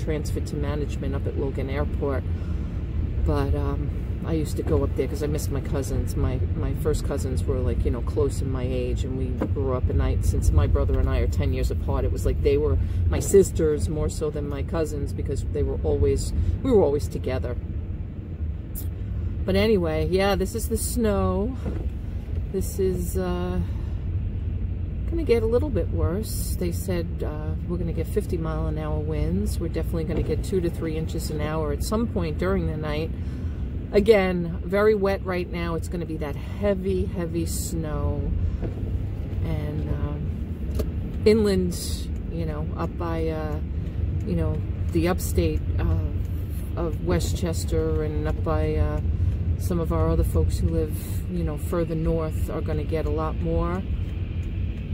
transferred to management up at Logan Airport. But I used to go up there because I missed my cousins. My first cousins were like, you know, close in my age, and we grew up. And since my brother and I are 10 years apart, it was like they were my sisters more so than my cousins, because we were always together. But anyway, yeah, this is the snow. This is gonna get a little bit worse. They said we're gonna get 50-mile-an-hour winds. We're definitely gonna get 2 to 3 inches an hour at some point during the night. Again, very wet right now. It's gonna be that heavy, heavy snow. And inland, you know, up by, you know, the upstate of Westchester, and up by some of our other folks who live, you know, further north are going to get a lot more.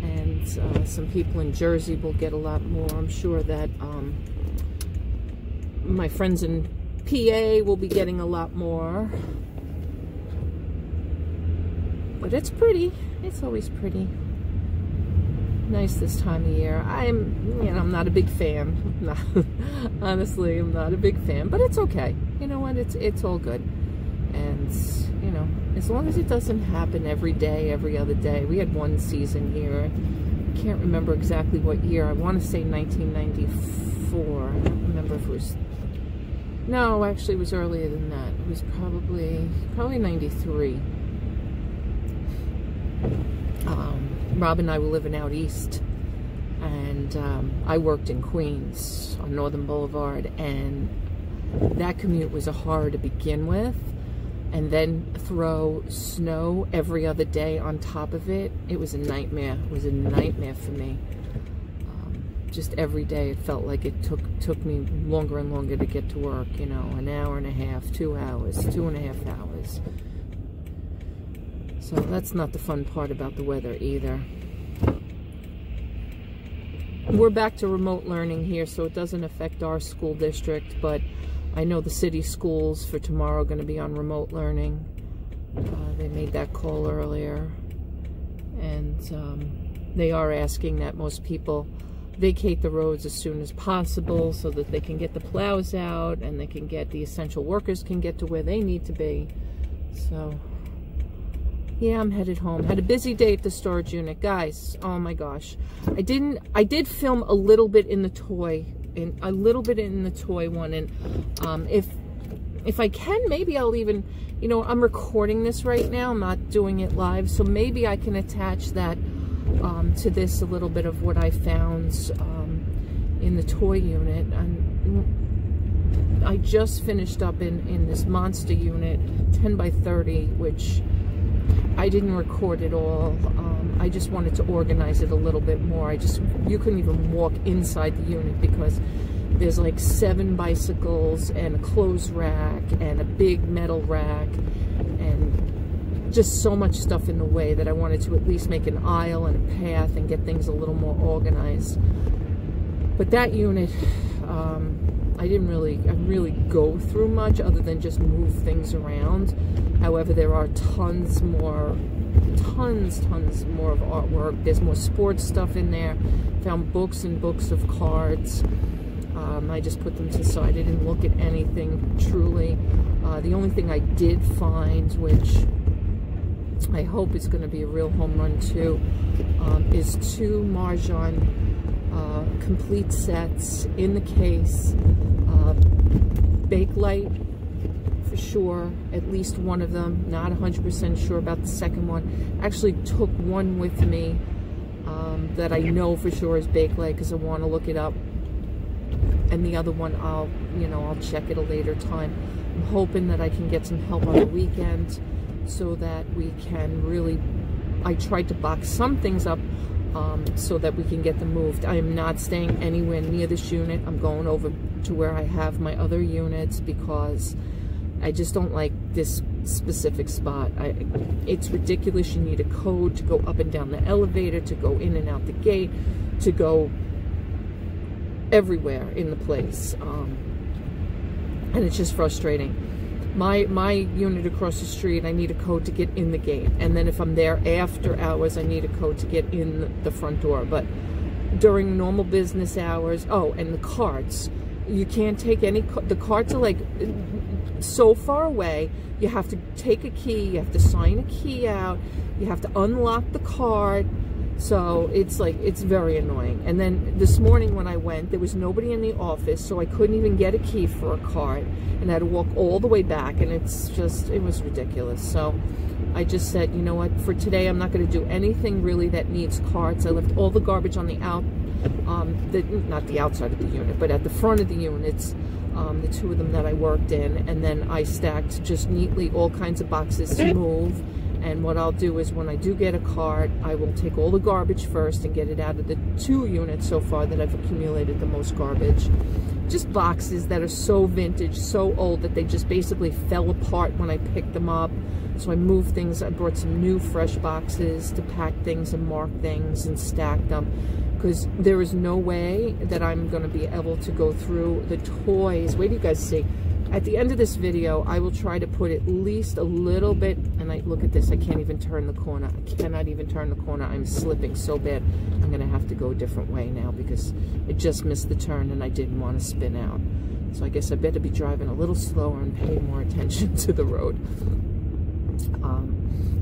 And some people in Jersey will get a lot more. I'm sure that my friends in PA will be getting a lot more. But it's pretty. It's always pretty. Nice this time of year. I'm not a big fan. Honestly, I'm not a big fan, but it's okay. You know what? It's all good. And, you know, as long as it doesn't happen every day, every other day. We had one season here. I can't remember exactly what year. I want to say 1994. I don't remember if it was... No, actually it was earlier than that. It was probably 93. Rob and I were living out east, and I worked in Queens on Northern Boulevard, and that commute was a horror to begin with. And then throw snow every other day on top of it. It was a nightmare. It was a nightmare for me. Just every day it felt like it took me longer and longer to get to work, you know, an hour and a half, 2 hours, 2.5 hours. So that's not the fun part about the weather either. We're back to remote learning here, so it doesn't affect our school district, but I know the city schools for tomorrow are going to be on remote learning. They made that call earlier. And they are asking that most people vacate the roads as soon as possible so that they can get the plows out and they can get the essential workers can get to where they need to be. So, yeah, I'm headed home. Had a busy day at the storage unit. Guys, oh my gosh. I did film a little bit in the toy one, and if I can, maybe I'll even, you know, I'm recording this right now, I'm not doing it live, so maybe I can attach that to this, a little bit of what I found in the toy unit. And I just finished up in this monster unit, 10 by 30, which I didn't record it all. I just wanted to organize it a little bit more. You couldn't even walk inside the unit because there's like 7 bicycles and a clothes rack and a big metal rack and just so much stuff in the way that I wanted to at least make an aisle and a path and get things a little more organized. But that unit, I didn't really go through much other than just move things around. However, there are tons more of artwork. There's more sports stuff in there. Found books and books of cards. I just put them to the side. I didn't look at anything truly. The only thing I did find, which I hope is going to be a real home run too, is 2 Mahjong complete sets in the case. Bakelite for sure, at least one of them. Not 100% sure about the second one. Actually took one with me that I know for sure is Bakelite because I want to look it up. And the other one I'll check at a later time. I'm hoping that I can get some help on the weekend so that we can really, I tried to box some things up so that we can get them moved. I am not staying anywhere near this unit. I'm going over to where I have my other units because I just don't like this specific spot. It's ridiculous. You need a code to go up and down the elevator, to go in and out the gate, to go everywhere in the place. And it's just frustrating. My unit across the street, I need a code to get in the gate. And then if I'm there after hours, I need a code to get in the front door. But during normal business hours, oh, and the cards. You can't take any, the carts are like so far away. You have to take a key, you have to sign a key out, you have to unlock the cart. So it's like, it's very annoying. And then this morning when I went, there was nobody in the office, so I couldn't even get a key for a cart, and I had to walk all the way back, and it's just, it was ridiculous. So I just said, you know what, for today I'm not going to do anything really that needs carts. I left all the garbage on the not the outside of the unit, but at the front of the units, the two of them that I worked in, and then I stacked just neatly all kinds of boxes to move. And what I'll do is when I do get a cart, I will take all the garbage first and get it out of the 2 units so far that I've accumulated the most garbage. Just boxes that are so vintage, so old that they just basically fell apart when I picked them up. So I moved things. I brought some new fresh boxes to pack things and mark things and stack them, because there is no way that I'm going to be able to go through the toys. Wait till you guys see. At the end of this video, I will try to put at least a little bit, and I look at this, I can't even turn the corner. I cannot even turn the corner. I'm slipping so bad. I'm going to have to go a different way now because it just missed the turn and I didn't want to spin out. So I guess I better be driving a little slower and pay more attention to the road.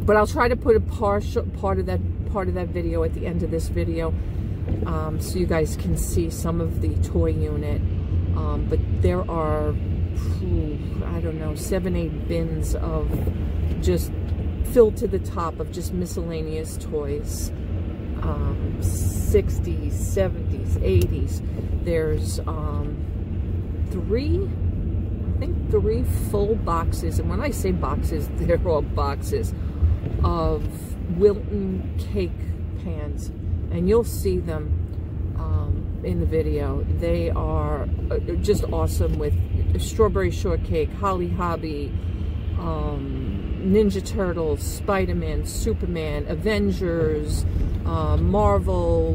But I'll try to put a part of that video at the end of this video, so you guys can see some of the toy unit. But there are, I don't know, 7-8 bins of just filled to the top of just miscellaneous toys. 60s, 70s, 80s. There's 3 full boxes, and when I say boxes, they're all boxes of Wilton cake pans, and you'll see them in the video. They are just awesome, with strawberry shortcake, Holly Hobby, Ninja Turtles, Spider-Man, Superman, Avengers, Marvel,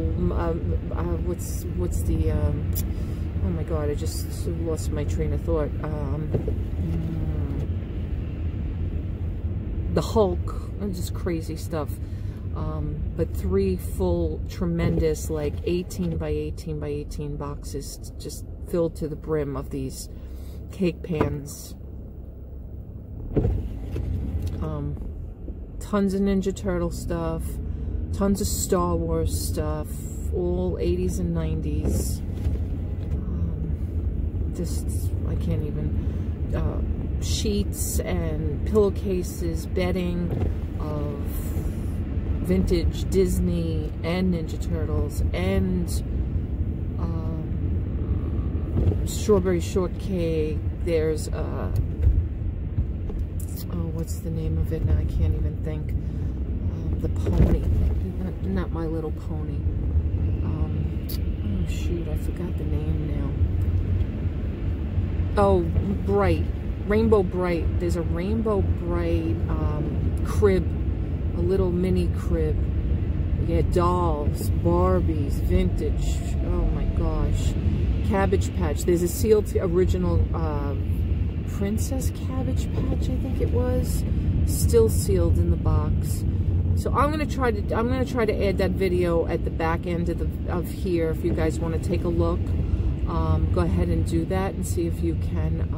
what's the oh my god, I just lost my train of thought. The Hulk, just crazy stuff. But 3 full, tremendous, like 18 by 18 by 18 boxes, just filled to the brim of these cake pans. Tons of Ninja Turtle stuff, tons of Star Wars stuff, all 80s and 90s. Just, I can't even, sheets and pillowcases, bedding of vintage Disney and Ninja Turtles, and strawberry shortcake. There's oh, what's the name of it now? I can't even think. The pony, not My Little Pony. Oh shoot, I forgot the name now. Oh, Bright, Rainbow Bright. There's a Rainbow Bright crib, a little mini crib. Yeah, dolls, Barbies, vintage. Oh my gosh, Cabbage Patch. There's a sealed original Princess Cabbage Patch, I think it was, still sealed in the box. So I'm gonna try to add that video at the back end of here. If you guys want to take a look, go ahead and do that and see if you can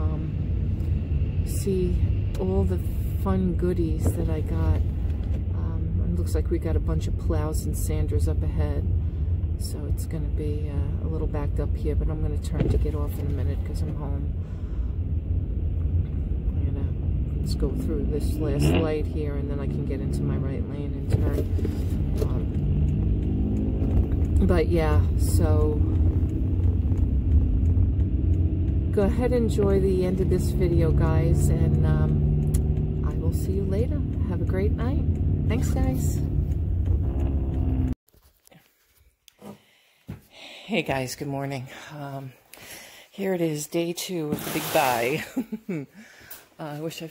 see all the fun goodies that I got. It looks like we got a bunch of plows and sanders up ahead, so it's going to be a little backed up here, but I'm going to turn to get off in a minute because I'm home. Let's go through this last light here, and then I can get into my right lane and turn. But yeah, so go ahead and enjoy the end of this video, guys, and I will see you later. Have a great night. Thanks, guys. Hey guys, good morning. Here it is, day 2 of the big buy. I wish I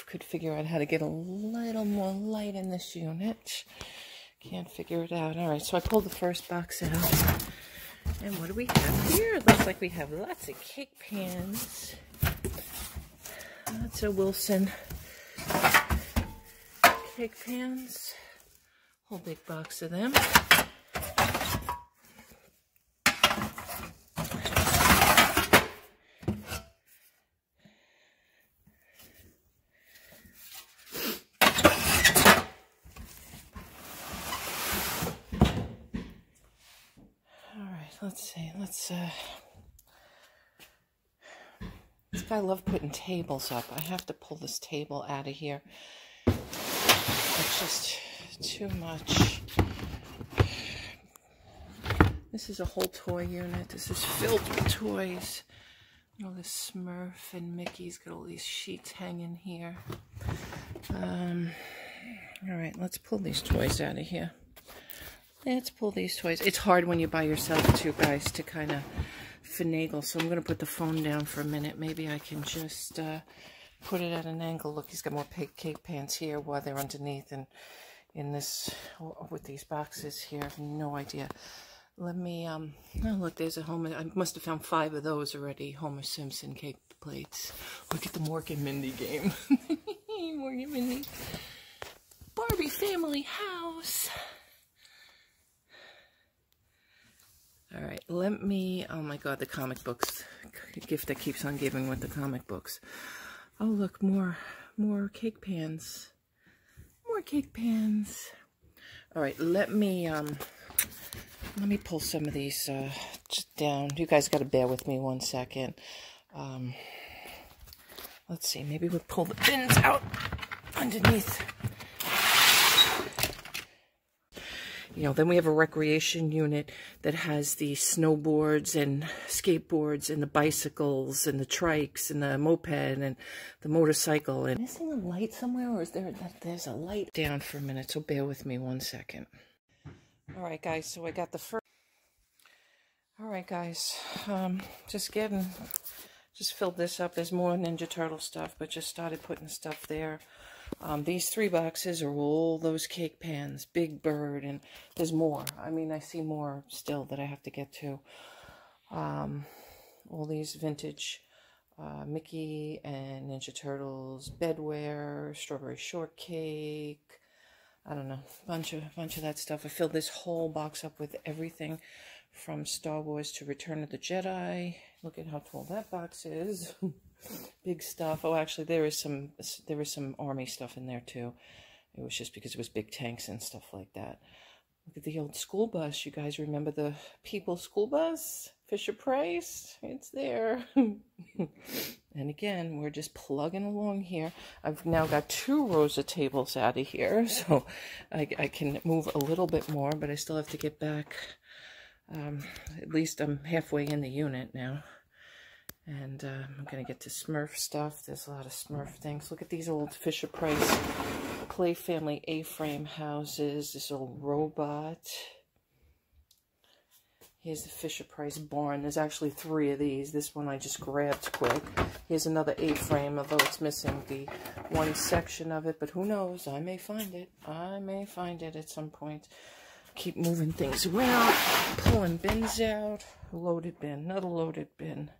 could figure out how to get a little more light in this unit. Can't figure it out. Alright, so I pulled the first box out. And what do we have here? It looks like we have lots of cake pans. That's a Wilson cake pans. Whole big box of them. let's see. This guy loved putting tables up. I have to pull this table out of here. It's just too much. This is a whole toy unit. This is filled with toys. Oh, this Smurf and Mickey's got all these sheets hanging here. All right, let's pull these toys out of here. Let's pull these toys. It's hard when you're by yourself too, guys, to kind of finagle. So I'm going to put the phone down for a minute. Maybe I can just put it at an angle. Look, he's got more cake pans here while they're underneath and in this, with these boxes here. I have no idea. Let me, oh look, there's a Homer. I must have found 5 of those already. Homer Simpson cake plates. Look at the Mork and Mindy game. Mork and Mindy. Barbie family house. All right, let me, oh my God, the comic books. Gift that keeps on giving with the comic books. Oh, look, more cake pans. More cake pans. All right, let me pull some of these just down. You guys got to bear with me 1 second. Let's see, maybe we'll pull the bins out underneath. You know, then we have a recreation unit that has the snowboards and skateboards and the bicycles and the trikes and the moped and the motorcycle. And missing a light somewhere, or is there's a light down for a minute? So bear with me 1 second. All right, guys. So I got the first. All right, guys. Just filled this up. There's more Ninja Turtle stuff, but just started putting stuff there. These 3 boxes are all those cake pans, Big Bird, and there's more. I mean, I see more still that I have to get to. All these vintage Mickey and Ninja Turtles, bedware, strawberry shortcake. I don't know, a bunch of that stuff. I filled this whole box up with everything from Star Wars to Return of the Jedi. Look at how tall that box is. Big stuff. Oh, actually, there is some army stuff in there too. It was just because it was big tanks and stuff like that. Look at the old school bus. You guys remember the People school bus? Fisher Price? It's there. And again, we're just plugging along here. I've now got 2 rows of tables out of here, so I can move a little bit more, but I still have to get back. At least I'm halfway in the unit now. And I'm going to get to Smurf stuff. There's a lot of Smurf things. Look at these old Fisher Price Play Family A-frame houses. This old robot. Here's the Fisher Price barn. There's actually 3 of these. This one I just grabbed quick. Here's another A-frame, although it's missing the one section of it. But who knows? I may find it. I may find it at some point. Keep moving things around. Pulling bins out. Loaded bin. Another loaded bin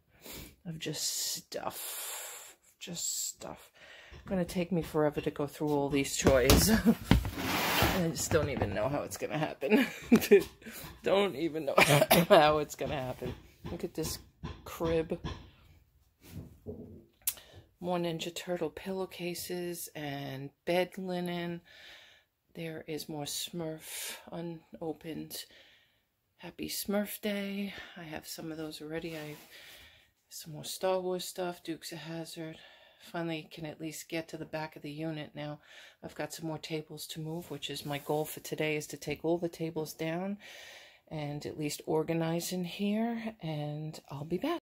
of just stuff. Just stuff. It's going to take me forever to go through all these toys. I just don't even know how it's going to happen. Don't even know how it's going to happen. Look at this crib. More Ninja Turtle pillowcases and bed linen. There is more Smurf unopened. Happy Smurf Day. I have some of those already. I have some more Star Wars stuff. Dukes of Hazzard. Finally can at least get to the back of the unit now. I've got some more tables to move, which is my goal for today, is to take all the tables down and at least organize in here, and I'll be back.